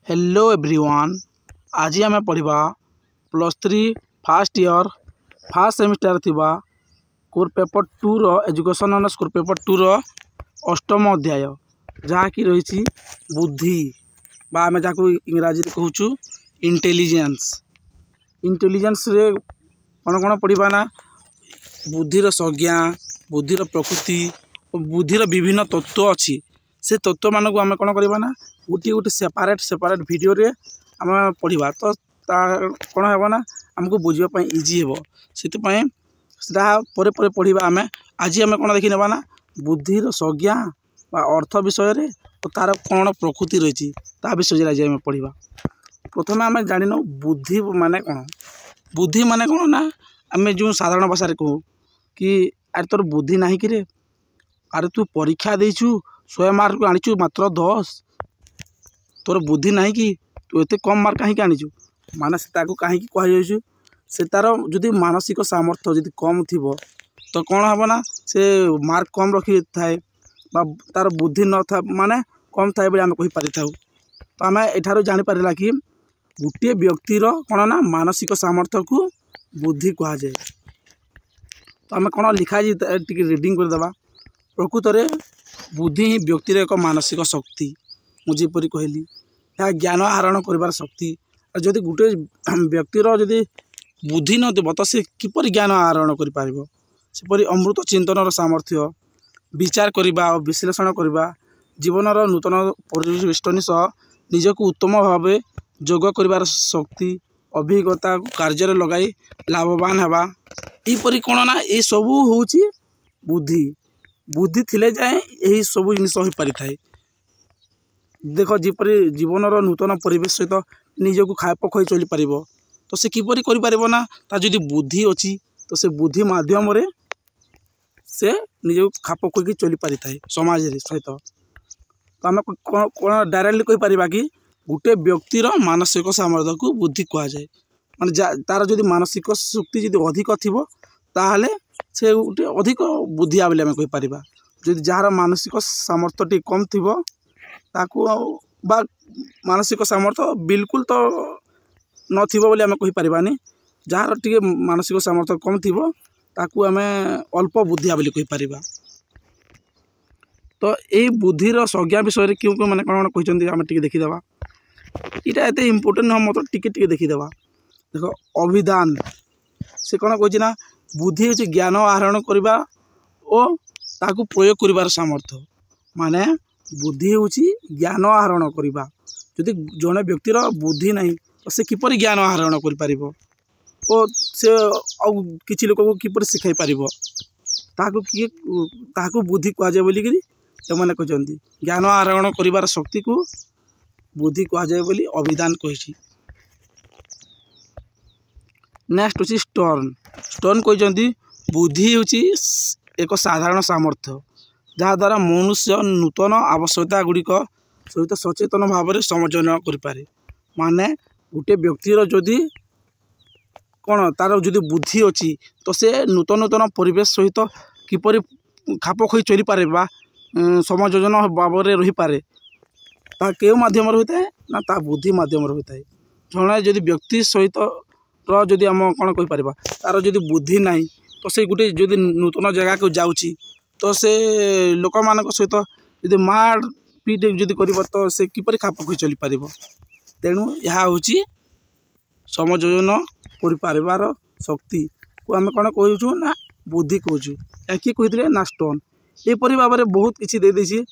Hello everyone. आज आम पढ़ा +3 फर्स्ट ईयर फर्स्ट सेमिस्टर थिबा कोर पेपर 2 रो एजुकेशन ऑनर्स कोर पेपर 2 रो अष्टम अध्याय जहाँकि रही बुद्धि बा आम जहाँ इंग्राजी कहूँ इंटेलिजेंस रे कौन कौन पढ़ा ना बुद्धिर संज्ञा बुद्धिर प्रकृति और बुद्धिर विभिन्न तत्व अच्छी से तत्व मानक आम कौन करवा ना गोटे गोटे सेपारेट वीडियो रे आम पढ़ा तो कौन है ना आमको बुझापी इजी हे से पढ़ा आम आज आम कौन देखी ना बुद्धिर संज्ञा अर्थ विषय रे और तार कौन प्रकृति रही विषय आज आम पढ़ा। प्रथम आम जान बुद्धि माने कौन ना आम जो साधारण भाषा कहूँ कि अरे तोर बुद्धि ना कि रे अरे तू परीक्षा देचु 100 मार्क आनीचु मात्र 10 तोर बुद्धि ना कि तू एत कम मार्क कहीं आनीचु माने कहीं कहुँ से तार जदि मानसिक सामर्थ्य जदि कम थी तो कौन हम ना से मार्क कम रखी थाए तार बुद्धि न था माने कम थाए बोली आम कहीपर था। तो आम एठार जानीपारा कि गोटे व्यक्तिर कौन ना मानसिक सामर्थ्य को बुद्धि कह जाए। तो आम कौन लिखाई टी रिडिंग करदे प्रकृत में बुद्धि ही व्यक्तिर एक मानसिक शक्ति मुझेपरी कहली यह ज्ञान आहरण कर शक्ति जदि गोटे व्यक्तिर जदि बुद्धि न देव तो सी किपर ज्ञान आहरण करपरि अमृत चिंतन सामर्थ्य विचार करने और विश्लेषण करने जीवन नूतन परिवेष्टनी सह निजक उत्तम भाव जोग कर शक्ति अभिज्ञता कार्य लगाई लाभवान हवा यहपरि कौन ना ये सबू हूँ बुद्धि बुद्धि थिले जाए यही सब जिन हो पारि थाए। देख जीपर जीवन नूतन परिवेश सहित निजक खाप खई चली पार तो से किपरि करि ना जदि बुद्धि अच्छी तो से बुद्धि माध्यम रे से निजक खाप खई चली पारि थाए समाज सहित। तो आम कौन डायरेक्टली कहीपर कि गोटे व्यक्तिर मानसिक सामर्थ्य को बुद्धि कह जाए माने तार जदि मानसिक शक्ति जदि अधिक थी ताहले से गोटे अधिक बुद्धिया बोली आम कहीपर जदि जार मानसिक सामर्थ्य टी कम थी बा मानसिक सामर्थ्य बिल्कुल तो नथिबो बोली आम कहीपरानी जार टी मानसिक सामर्थ्य कम थी ताकू आम अल्प बुद्धिया बोली कहीपर। तो यही बुद्धिर संज्ञा विषय क्यों क्यों मैंने कौन कहते आम टी देखीदे यहाँ एत इम्पोर्टेंट नुह मतलब टी देखीदे देख अभिधान से कौन कहना बुद्धि हूँ ज्ञान आहरण करने और ताकू प्रयोग कर सामर्थ्य माने बुद्धि हूँ ज्ञान आहरण करवा जदि जड़े व्यक्तिर बुद्धि नहीं तो से किपर ज्ञान आहरण कर से किसी लोक को किपर शिखाई पार ताकू बुद्धि कहुए बोलिकी से मैंने कहते ज्ञान आहरण कर शक्ति को बुद्धि कहुए बोली अभिधान कही। नेक्स्ट हूँ स्टर्न कहते बुद्धि हूँ एक साधारण सामर्थ्य जहाद्वारा मनुष्य नूतन आवश्यकता गुड़िक सहित सचेतन भाव में समझन करें माने गोटे व्यक्तिर जदि कौन तार जदि बुद्धि अच्छी तो से नूतन नूतन परिवेश सहित किपर खाप खई चली पारे समयोजन भाव में रही पारे क्यों मध्यम होता है ना ता बुद्धि मध्यम होता है। जड़े जदि व्यक्ति सहित जदि आम कौन कहीपर तार जदि बुद्धि ना तो से गोटे जदि नूतन जगह को जाऊँगी तो से लोक मान सहित जदि मार पीट जदि कर तो से किपर खाप खई चली पार तेणु यह हूँ समयोजन कर शक्ति को आम कौन कहूँ ना बुद्धि कहूँ या किए कहते ना स्टोन यहपरी भाव में बहुत किसी दे देख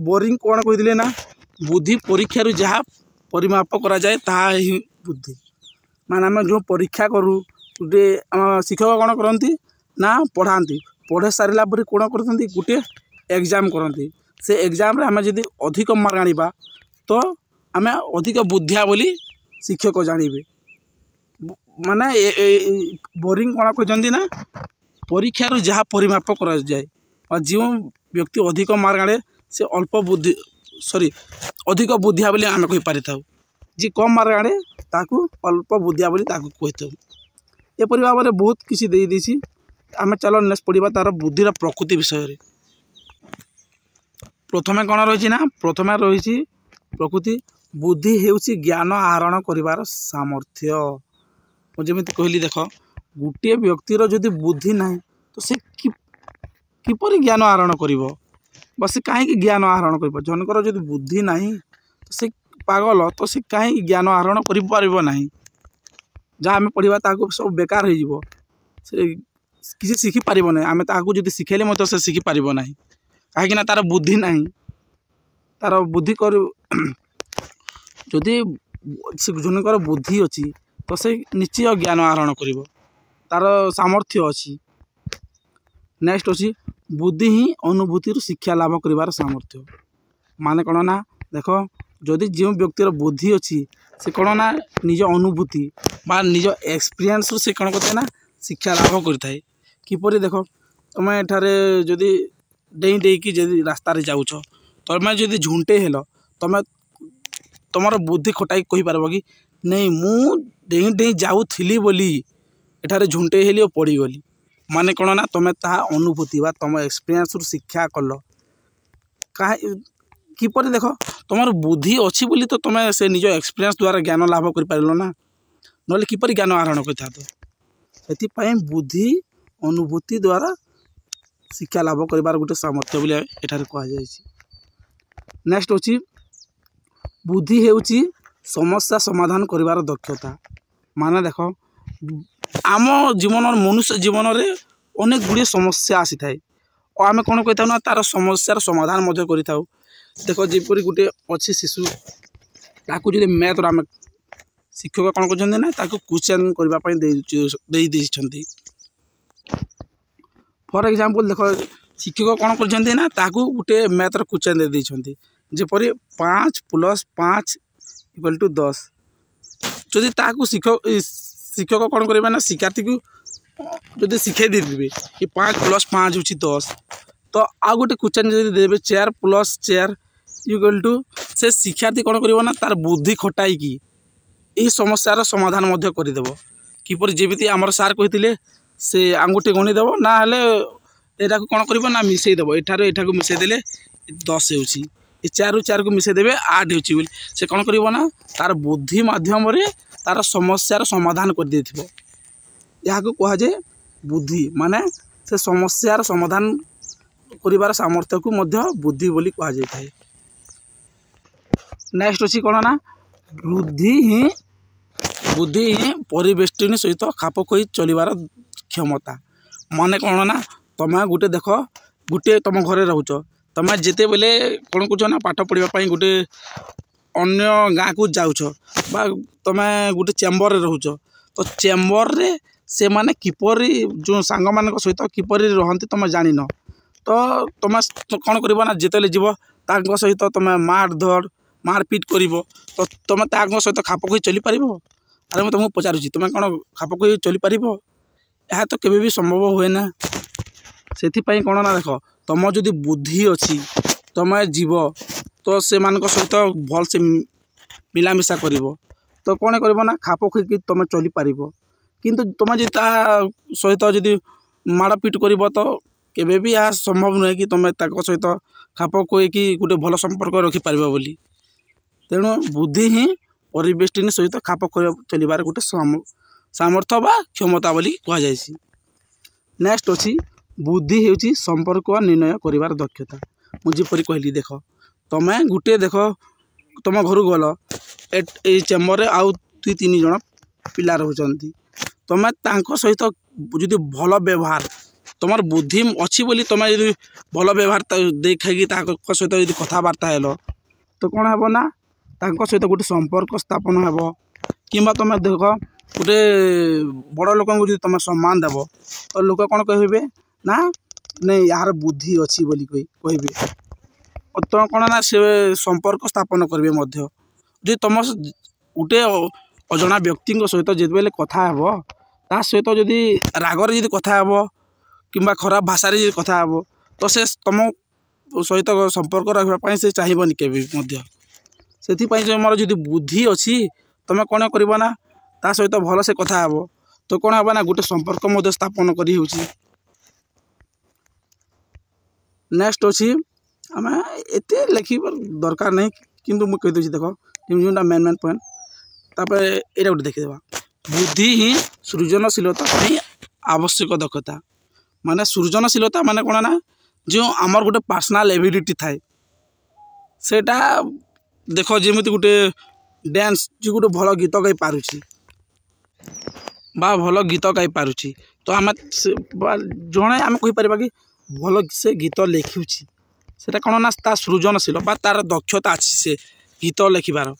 बोरिंग कौन कहते ना बुद्धि परीक्षार जहाँ परिमाप करा जाए ताहा ही बुद्धि माने आम जो परीक्षा करूँ गोटे आम शिक्षक कौन करती ना पढ़ाती पढ़े सारा पर कौन करते गोटे एग्जाम करती से एग्जाम आम जब अधिक मार्क आनिबा तो आम अधिक बुद्धिया बोली शिक्षक जानवे माने बोरिंग कौन कहते ना परीक्षार जहाँ परिमाप करा जाए और जो व्यक्ति अधिक मार्क आने से अल्प बुद्धि अधिक बुद्धिया बोली आम कहीपर था जी कम मार्क आने ताकू अल्प बुद्धिया बोली कही था। एपरी भाव में बहुत किसी देसी आम चलो नेक्स्ट पढ़ा तार बुद्धिर प्रकृति विषय। प्रथमे कौन रही ना प्रथमे रही प्रकृति बुद्धि हेउची ज्ञान आहरण करिवार सामर्थ्य। ମୁଁ ଯେମିତି କହିଲି ଦେଖ ଗୋଟିଏ ବ୍ୟକ୍ତିର ଯଦି ବୁଦ୍ଧି ନାହିଁ ତ ସେ କିପରି ଜ୍ଞାନ ଆହରଣ କରିବ ବା ସେ କାହିଁକି ଜ୍ଞାନ ଆହରଣ କରିବ। ଜଣଙ୍କର ଯଦି ବୁଦ୍ଧି ନାହିଁ ତ ସେ ପାଗଳ, ତ ସେ କାହିଁକି ଜ୍ଞାନ ଆହରଣ କରିପାରିବ ନାହିଁ। ଯାହା ଆମେ ପଢ଼ିବା ତାକୁ ସବୁ ବେକାର ହେଇଯିବ, ସେ କିଛି ଶିଖିପାରିବ ନାହିଁ। ଆମେ ତାହାକୁ ଯଦି ଶିଖେଇଲେ ମଧ୍ୟ ସେ ଶିଖିପାରିବ ନାହିଁ, କାହିଁକିନା ତା'ର ବୁଦ୍ଧି ନାହିଁ। ତା'ର ବୁଦ୍ଧି ଯଦି ଜଣଙ୍କର ବୁଦ୍ଧି ଅଛି ତ ସେ ନିଶ୍ଚୟ ଜ୍ଞାନ ଆହରଣ କରିବ, ତା'ର ସାମର୍ଥ୍ୟ ଅଛି। ନେକ୍ସଟ ଅଛି ବୁଦ୍ଧି ହିଁ ଅନୁଭୂତିରୁ ଶିକ୍ଷା ଲାଭ କରିବାର ସାମର୍ଥ୍ୟ। ମାନେ କ'ଣ ନା ଦେଖ, ଯଦି ଯେଉଁ ବ୍ୟକ୍ତିର ବୁଦ୍ଧି ଅଛି ସେ କ'ଣ ନା ନିଜ ଅନୁଭୂତି ବା ନିଜ ଏକ୍ସପିରିଏନ୍ସରୁ ସେ କ'ଣ କରିଥାଏ ନା ଶିକ୍ଷା ଲାଭ କରିଥାଏ। କିପରି ଦେଖ, ତୁମେ ଏଠାରେ ଯଦି ଡେଇଁକି ଯଦି ରାସ୍ତାରେ ଯାଉଛ, ତୁମେ ଯଦି ଝୁଣ୍ଟେଇ ହେଲ, ତୁମର ବୁଦ୍ଧି ଖଟାଇ କହିପାରିବ କି ନାଇଁ ମୁଁ ଡେଇଁ ଯାଉଥିଲି ବୋଲି ଏଠାରେ ଝୁଣ୍ଟେଇ ହେଲି ଓ ପଡ଼ିଗଲି। ମାନେ କ'ଣ ନା ତୁମେ ତାହା ଅନୁଭୂତି ବା ତୁମ ଏକ୍ସପିରିଏନ୍ସରୁ ଶିକ୍ଷା କଲ। କିପରି ଦେଖ, ତୁମର ବୁଦ୍ଧି ଅଛି ବୋଲି ତ ତୁମେ ସେ ନିଜ ଏକ୍ସପିରିଏନ୍ସ ଦ୍ୱାରା ଜ୍ଞାନ ଲାଭ କରିପାରିଲ ନା, ନହେଲେ କିପରି ଜ୍ଞାନ ଆହରଣ କରିଥାନ୍ତ। ସେଥିପାଇଁ ବୁଦ୍ଧି ଅନୁଭୂତି ଦ୍ୱାରା ଶିକ୍ଷା ଲାଭ କରିବାର ଗୋଟେ ସାମର୍ଥ୍ୟ ବୋଲି ଏଠାରେ କୁହାଯାଇଛି। ନେକ୍ସଟ ହେଉଛି ବୁଦ୍ଧି ହେଉଛି ସମସ୍ୟା ସମାଧାନ କରିବାର ଦକ୍ଷତା। ମାନେ ଦେଖ, ଆମ ମନୁଷ୍ୟ ଜୀବନରେ ଅନେକ ଗୁଡ଼ିଏ ସମସ୍ୟା ଆସିଥାଏ ଓ ଆମେ କ'ଣ କହିଥାଉ ନା ତା'ର ସମସ୍ୟାର ସମାଧାନ ମଧ୍ୟ କରିଥାଉ। ଦେଖ ଯେପରି ଗୋଟେ ଅଛି ଶିଶୁ, ତାକୁ ଯଦି ମ୍ୟାଥର ଆମେ ଶିକ୍ଷକ କ'ଣ କରୁଛନ୍ତି ନା ତାକୁ କ୍ୱେଶ୍ଚନ୍ କରିବା ପାଇଁ ଦେଇଛନ୍ତି। ଫର୍ ଏକ୍ଜାମ୍ପଲ୍ ଦେଖ, ଶିକ୍ଷକ କ'ଣ କରିଛନ୍ତି ନା ତାକୁ ଗୋଟେ ମ୍ୟାଥର କ୍ୱେଶ୍ଚନ୍ ଦେଇଛନ୍ତି, ଯେପରି 5 + 5 = 10। ଯଦି ତାହାକୁ ଶିକ୍ଷକ କ'ଣ କରିବେ ନା ଶିକ୍ଷାର୍ଥୀକୁ ଯଦି ଶିଖାଇ ଦେଇଥିବେ କି 5 + 5 ହେଉଛି 10, ତ ଆଉ ଗୋଟେ କ୍ୱେଶ୍ଚନ୍ ଯଦି ଦେବେ 4 + 4 = ସେ ଶିକ୍ଷାର୍ଥୀ କ'ଣ କରିବ ନା ତା'ର ବୁଦ୍ଧି ଖଟାଇକି ଏହି ସମସ୍ୟାର ସମାଧାନ ମଧ୍ୟ କରିଦେବ। କିପରି ଯେମିତି ଆମର ସାର୍ କହିଥିଲେ, ସେ ଆଙ୍ଗୁଠି ଗଣିଦେବ, ନା ହେଲେ ଏଟାକୁ କ'ଣ କରିବ ନା ମିଶାଇ ଦେବ, ଏଠାକୁ ମିଶାଇ ଦେଲେ 10 ହେଉଛି, ଏ 4ରୁ 4କୁ ମିଶାଇ ଦେବେ 8 ହେଉଛି ବୋଲି ସେ କ'ଣ କରିବ ନା ତା'ର ବୁଦ୍ଧି ମାଧ୍ୟମରେ ତା'ର ସମସ୍ୟାର ସମାଧାନ କରିଦେଇଥିବ। ଏହାକୁ କୁହାଯାଏ ବୁଦ୍ଧି। ମାନେ ସେ ସମସ୍ୟାର ସମାଧାନ କରିବାର ସାମର୍ଥ୍ୟକୁ ମଧ୍ୟ ବୁଦ୍ଧି ବୋଲି କୁହାଯାଇଥାଏ। ନେକ୍ସଟ ଅଛି କ'ଣ ନା ବୁଦ୍ଧି ହିଁ ପରିବେଷ୍ଟନୀ ସହିତ ଖାପ ଖୁଆଇ ଚଳିବାର କ୍ଷମତା। ମାନେ କ'ଣ ନା ତୁମେ ଗୋଟେ ତୁମ ଘରେ ରହୁଛ, ତୁମେ ଯେତେବେଳେ କ'ଣ କରୁଛ ନା ପାଠ ପଢ଼ିବା ପାଇଁ ଗୋଟେ ଅନ୍ୟ ଗାଁକୁ ଯାଉଛ ବା ତୁମେ ଗୋଟେ ଚେମ୍ବରରେ ରହୁଛ, ତ ଚେମ୍ବରରେ ସେମାନେ କିପରି ଯେଉଁ ସାଙ୍ଗମାନଙ୍କ ସହିତ କିପରି ରହନ୍ତି ତୁମେ ଜାଣିନ, ତ ତୁମେ କ'ଣ କରିବ ନା ଯେତେବେଳେ ଯିବ ତାଙ୍କ ସହିତ ତୁମେ ମାରପିଟ୍ କରିବ, ତ ତୁମେ ତାଙ୍କ ସହିତ ଖାପ ଖୁଆଇ ଚଳିପାରିବ? ଆରେ ମୁଁ ତୁମକୁ ପଚାରୁଛି, ତୁମେ କ'ଣ ଖାପ ଖୁଆଇ ଚଳିପାରିବ? ଏହା ତ କେବେ ବି ସମ୍ଭବ ହୁଏ ନା। ସେଥିପାଇଁ କ'ଣ ନା ଦେଖ, ତୁମ ଯଦି ବୁଦ୍ଧି ଅଛି ତୁମେ ଯିବ ତ ସେମାନଙ୍କ ସହିତ ଭଲସେ ମିଳାମିଶା କରିବ, ତ କ'ଣ କରିବ ନା ଖାପ ଖୁଆଇକି ତୁମେ ଚଳିପାରିବ। କିନ୍ତୁ ତୁମେ ଯଦି ତା ସହିତ ଯଦି ମାଡ଼ପିଟ୍ କରିବ ତ କେବେ ବି ଏହା ସମ୍ଭବ ନୁହେଁ କି ତୁମେ ତାଙ୍କ ସହିତ ଖାପ ଖୁଆଇକି ଗୋଟେ ଭଲ ସମ୍ପର୍କ ରଖିପାରିବ ବୋଲି। ତେଣୁ ବୁଦ୍ଧି ହିଁ ପରିବେଷ୍ଟନୀ ସହିତ ଖାପ ଖୁଆଇ ଚଳିବାର ଗୋଟେ ସାମର୍ଥ୍ୟ ବା କ୍ଷମତା ବୋଲି କୁହାଯାଇଛି। ନେକ୍ସଟ ଅଛି ବୁଦ୍ଧି ହେଉଛି ସମ୍ପର୍କ ନିର୍ଣ୍ଣୟ କରିବାର ଦକ୍ଷତା। ମୁଁ ଯେପରି କହିଲି ଦେଖ, ତୁମେ ତୁମ ଘରକୁ ଗଲ, ଏଇ ଚେମ୍ବରରେ ଆଉ 2-3 ଜଣ ପିଲା ରହୁଛନ୍ତି, ତୁମେ ତାଙ୍କ ସହିତ ଯଦି ଭଲ ବ୍ୟବହାର, ତୁମର ବୁଦ୍ଧି ଅଛି ବୋଲି ତୁମେ ଯଦି ଭଲ ବ୍ୟବହାର ଦେଖାଇକି ତାଙ୍କ ସହିତ ଯଦି କଥାବାର୍ତ୍ତା ହେଲ, ତ କ'ଣ ହେବ ନା ତାଙ୍କ ସହିତ ଗୋଟେ ସମ୍ପର୍କ ସ୍ଥାପନ ହେବ। କିମ୍ବା ତୁମେ ଦେଖ ଗୋଟେ ବଡ଼ ଲୋକଙ୍କୁ ଯଦି ତୁମେ ସମ୍ମାନ ଦେବ, ତ ଲୋକ କ'ଣ କହିବେ ନା ନାଇଁ ଏହାର ବୁଦ୍ଧି ଅଛି ବୋଲି କହିବେ। ତ କ'ଣ ନା ସେ ସମ୍ପର୍କ ସ୍ଥାପନ କରିବେ ମଧ୍ୟ। ଯଦି ତୁମ ଗୋଟେ ଅଜଣା ବ୍ୟକ୍ତିଙ୍କ ସହିତ ଯେତେବେଳେ କଥା ହେବ, ତା ସହିତ ଯଦି ରାଗରେ ଯଦି କଥା ହେବ କିମ୍ବା ଖରାପ ଭାଷାରେ ଯଦି କଥା ହେବ, ତ ସେ ତୁମ ସହିତ ସମ୍ପର୍କ ରଖିବା ପାଇଁ ସେ ଚାହିଁବନି କେବେ ମଧ୍ୟ। ସେଥିପାଇଁ ତୁମର ଯଦି ବୁଦ୍ଧି ଅଛି ତୁମେ କ'ଣ କରିବ ନା ତା ସହିତ ଭଲସେ କଥା ହେବ, ତ କ'ଣ ହେବ ନା ଗୋଟେ ସମ୍ପର୍କ ମଧ୍ୟ ସ୍ଥାପନ କରି ହେଉଛି। ନେକ୍ସଟ ଅଛି, ଆମେ ଏତେ ଲେଖିବା ଦରକାର ନାହିଁ, କିନ୍ତୁ ମୁଁ କହିଦେଉଛି ଦେଖ, जोटा मेन मेन पॉइंट तापर एटा गोटे देखिदेवा बुद्धि ही सृजनशीलता आवश्यक दक्षता माने सृजनशीलता माने कौन ना जो आमर गोटे पर्सनाल एबिलिटी थाए सेटा देख जमी गोटे डांस जो गोटे भल गीत गाई पारुची बा भल गीत गाई पारुची तो आम जड़े आम कहीपर कि भल से गीत लिखुची सेटा कौन ना तार सृजनशील बा तार दक्षता अच्छी से गीत लिखबार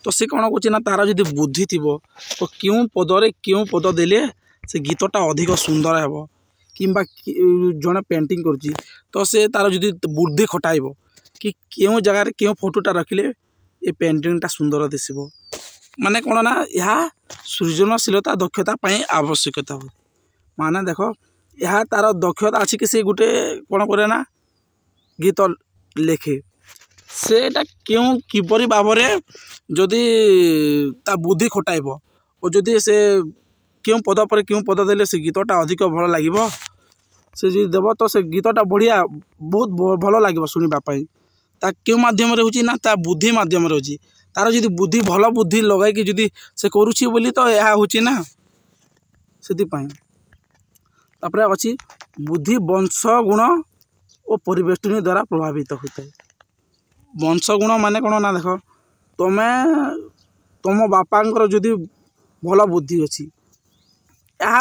तो सी कौन कौन तार जो बुद्धि थी तो क्यों पदरे क्यों पद देले से गीतटा अधिक सुंदर हे कि जड़े पेंटिंग करुच्ची तो से तार जो बुद्धि खटाइब कि क्यों जगार क्यों फोटोटा रखिले ये पेंटिंगटा सुंदर दिशब माने कौन ना यह सृजनशीलता दक्षता आवश्यकता हो माने देख यह तार दक्षता अच्छी कि सी गोटे कौन करे ना गीत लेखे सेटा क्यों किपरि भाव जदि ता बुद्धि खटाइब और जदि से क्यों पद पर क्यों पद देले से गीतटा अधिक भल लगे से जो देव तो से गीतटा बढ़िया बहुत भल लगे शुणापी ता क्यों मध्यम होची ना ता बुद्धि मध्यम होची तार जो बुद्धि भल बुद्धि लगाई जदि से करुची बोली तो यह होची ना से अच्छी बुद्धि वंश गुण और परिवेष्टनी द्वारा प्रभावित होता है वंश गुण माने कौन ना देख तुम्हें तुम बापांकर जदि भल बुद्धि अच्छी यह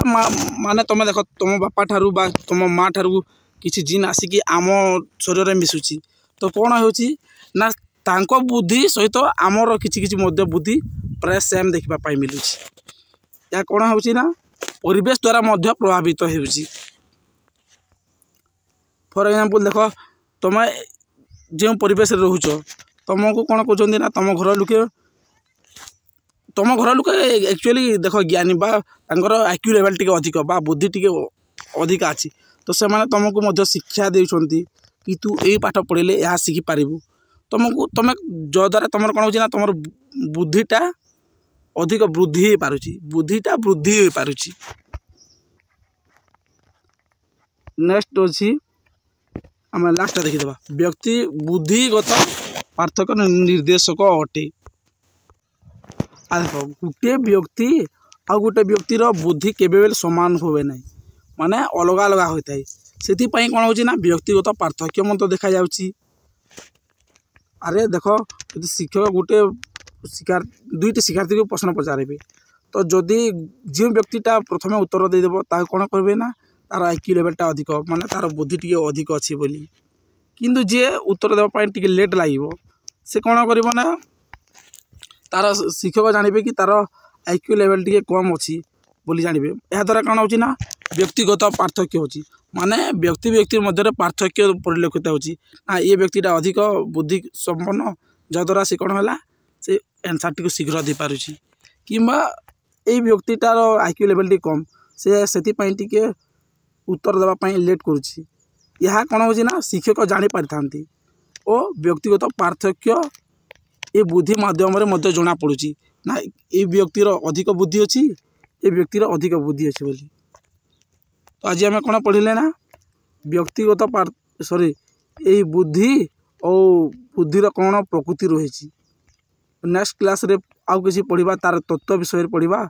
माने तुम देख तुम बापा ठारू बा तुम माँ ठारू किसी जीन आसिकी आम शरीर में मिसुची तो कौन होची ना तांको बुद्धि सहित आमर किसी मध्य बुद्धि प्राय सेम देखा मिलूँ या कौन होची ना परिवेश द्वारा मध्य प्रभावित होची फॉर एग्जांपल देख तुम जो परिवेश रोच तुमको कौन कहते ना तुम घर लोक एक्चुअली देख ज्ञानी बा आईक्यू लेवल टी अधिक बा बुद्धि टी अधिक अच्छी तो से मैंने तुमको मध्य शिक्षा देउछंती कि तू यही पाठ पढ़ले यह शिखिपारू तुमको तुम जद्वारा तुम कौन हो तुम बुद्धिटा अधिक वृद्धि हो पारुची बुद्धिटा वृद्धि हो पारुची नेक्स्ट अच्छी आम लास्ट देखीदे व्यक्ति बुद्धिगत पार्थक्य निर्देशक अटे आ देख गोटे व्यक्ति आ गोटे व्यक्तिर बुद्धि केबे सामान हुए ना माने अलग अलग होता है से कौन हो व्यक्तिगत पार्थक्य मत देखा जाउची अरे देख यदि शिक्षक गोटे दुईटी शिक्षार्थी को प्रश्न पचारे तो जदि जो व्यक्तिटा प्रथम उत्तर देदेव ता कौन करेंगे ना तार आईक्यू लेवलटा अधिक माने तार बुद्धि टी अधिक अच्छी बोली किंतु जी उत्तर देवाई टी लेट लगे से कौन कर ना तार शिक्षक जानवे कि तार आईक्यू लेवल टी कम अच्छी बोली जानवे यह द्वारा कौन हो व्यक्तिगत पार्थक्य होची माने व्यक्ति व्यक्ति मध्य पार्थक्य परिलक्षित होची ना ये व्यक्तिटा अधिक बुद्धि संपन्न जद्वारा से कौन है से एनसर टी शीघ्र दे पारुची किंबा ये व्यक्तिटार आईक्यू लेवल टी कम से टी उत्तर देवाई लेट करुच्ची यह कौन हो ना शिक्षक जानी पारि थांती और व्यक्तिगत पार्थक्य ये बुद्धि माध्यम जना पड़ुची ना ये व्यक्तिर अधिक बुद्धि अच्छी ये व्यक्तिर अधिक बुद्धि अच्छी बोली तो आज आम कौन पढ़ले ना व्यक्तिगत सॉरी यही बुद्धि और बुद्धिर कौन प्रकृति रही नेक्स्ट क्लास रे आउ किसी पढ़ा तार तत्व विषय पढ़ा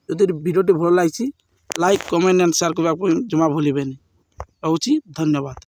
जदि वीडियोटी भल लगी लाइक कमेंट एंड शेयर करने जमा भूलें। रोची धन्यवाद।